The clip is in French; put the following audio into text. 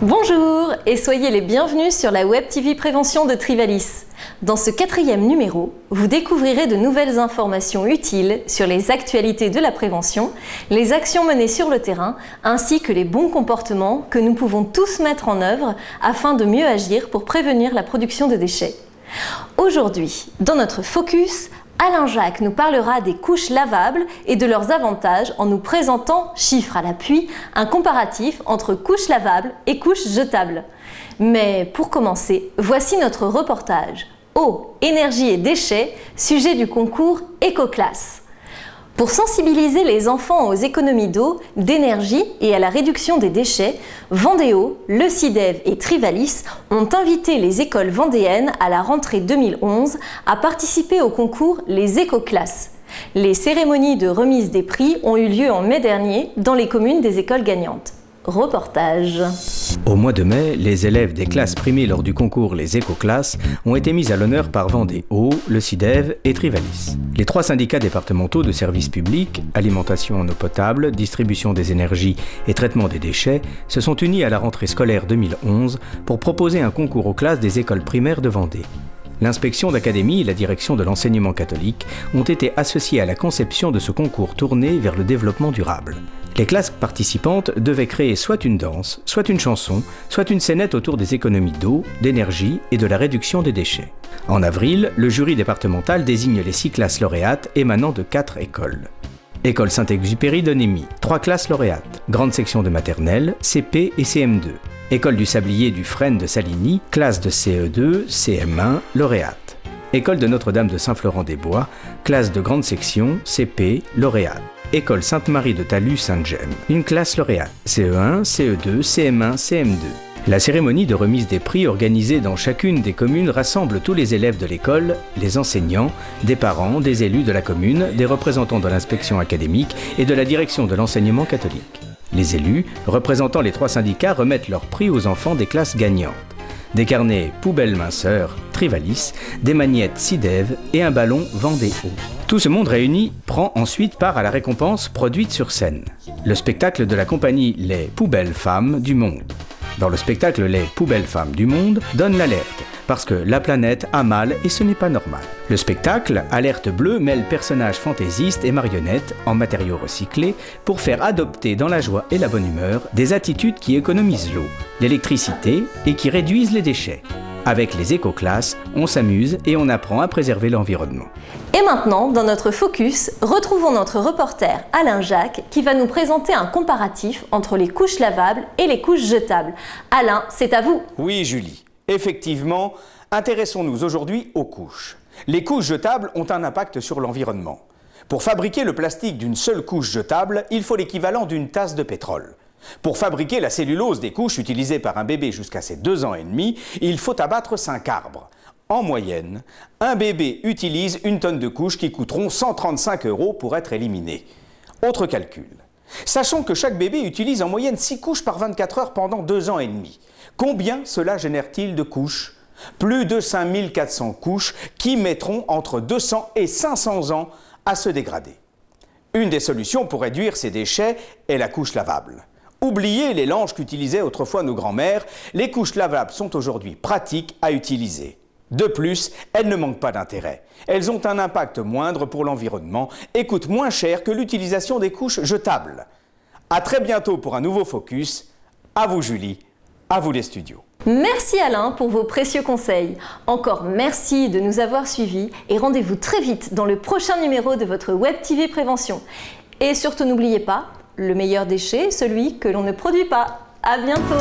Bonjour et soyez les bienvenus sur la Web TV Prévention de Trivalis. Dans ce 4e numéro, vous découvrirez de nouvelles informations utiles sur les actualités de la prévention, les actions menées sur le terrain, ainsi que les bons comportements que nous pouvons tous mettre en œuvre afin de mieux agir pour prévenir la production de déchets. Aujourd'hui, dans notre focus, Alain Jacques nous parlera des couches lavables et de leurs avantages en nous présentant, chiffres à l'appui, un comparatif entre couches lavables et couches jetables. Mais pour commencer, voici notre reportage. Eau, énergie et déchets, sujet du concours Écoclasse. Pour sensibiliser les enfants aux économies d'eau, d'énergie et à la réduction des déchets, Vendéo, le CIDEV et Trivalis ont invité les écoles vendéennes à la rentrée 2011 à participer au concours Les Écoclasses. Les cérémonies de remise des prix ont eu lieu en mai dernier dans les communes des écoles gagnantes. Reportage. Au mois de mai, les élèves des classes primées lors du concours Les Écoclasses ont été mis à l'honneur par Vendéo, le CIDEV et Trivalis. Les 3 syndicats départementaux de services publics, alimentation en eau potable, distribution des énergies et traitement des déchets, se sont unis à la rentrée scolaire 2011 pour proposer un concours aux classes des écoles primaires de Vendée. L'inspection d'académie et la direction de l'enseignement catholique ont été associées à la conception de ce concours tourné vers le développement durable. Les classes participantes devaient créer soit une danse, soit une chanson, soit une scénette autour des économies d'eau, d'énergie et de la réduction des déchets. En avril, le jury départemental désigne les 6 classes lauréates émanant de 4 écoles. École Saint-Exupéry de Némy, 3 classes lauréates, grande section de maternelle, CP et CM2. École du Sablier du Frêne de Saligny, classe de CE2, CM1, lauréate. École de Notre-Dame de Saint-Florent-des-Bois, classe de grande section, CP, lauréate. École Sainte-Marie de Talus-Sainte-Gemme, une classe lauréate, CE1, CE2, CM1, CM2. La cérémonie de remise des prix organisée dans chacune des communes rassemble tous les élèves de l'école, les enseignants, des parents, des élus de la commune, des représentants de l'inspection académique et de la direction de l'enseignement catholique. Les élus, représentant les 3 syndicats, remettent leurs prix aux enfants des classes gagnantes. Des carnets poubelles minceurs, Trivalis, des magnettes CIDEV et un ballon Vendéo. Tout ce monde réuni prend ensuite part à la récompense produite sur scène. Le spectacle de la compagnie Les Poubelles Femmes du Monde. Dans le spectacle Les Poubelles Femmes du Monde donne l'alerte, parce que la planète a mal et ce n'est pas normal. Le spectacle, Alerte Bleue, mêle personnages fantaisistes et marionnettes en matériaux recyclés pour faire adopter dans la joie et la bonne humeur des attitudes qui économisent l'eau, l'électricité et qui réduisent les déchets. Avec les écoclasses, on s'amuse et on apprend à préserver l'environnement. Et maintenant, dans notre focus, retrouvons notre reporter Alain Jacques qui va nous présenter un comparatif entre les couches lavables et les couches jetables. Alain, c'est à vous. Oui, Julie. Effectivement, intéressons-nous aujourd'hui aux couches. Les couches jetables ont un impact sur l'environnement. Pour fabriquer le plastique d'une seule couche jetable, il faut l'équivalent d'une tasse de pétrole. Pour fabriquer la cellulose des couches utilisées par un bébé jusqu'à ses 2 ans et demi, il faut abattre 5 arbres. En moyenne, un bébé utilise 1 tonne de couches qui coûteront 135 € pour être éliminées. Autre calcul. Sachons que chaque bébé utilise en moyenne 6 couches par 24 heures pendant 2 ans et demi. Combien cela génère-t-il de couches? Plus de 5400 couches qui mettront entre 200 et 500 ans à se dégrader. Une des solutions pour réduire ces déchets est la couche lavable. Oubliez les langes qu'utilisaient autrefois nos grands-mères, les couches lavables sont aujourd'hui pratiques à utiliser. De plus, elles ne manquent pas d'intérêt. Elles ont un impact moindre pour l'environnement et coûtent moins cher que l'utilisation des couches jetables. À très bientôt pour un nouveau focus. À vous Julie, à vous les studios. Merci Alain pour vos précieux conseils. Encore merci de nous avoir suivis et rendez-vous très vite dans le prochain numéro de votre Web TV Prévention. Et surtout n'oubliez pas, le meilleur déchet est celui que l'on ne produit pas. À bientôt.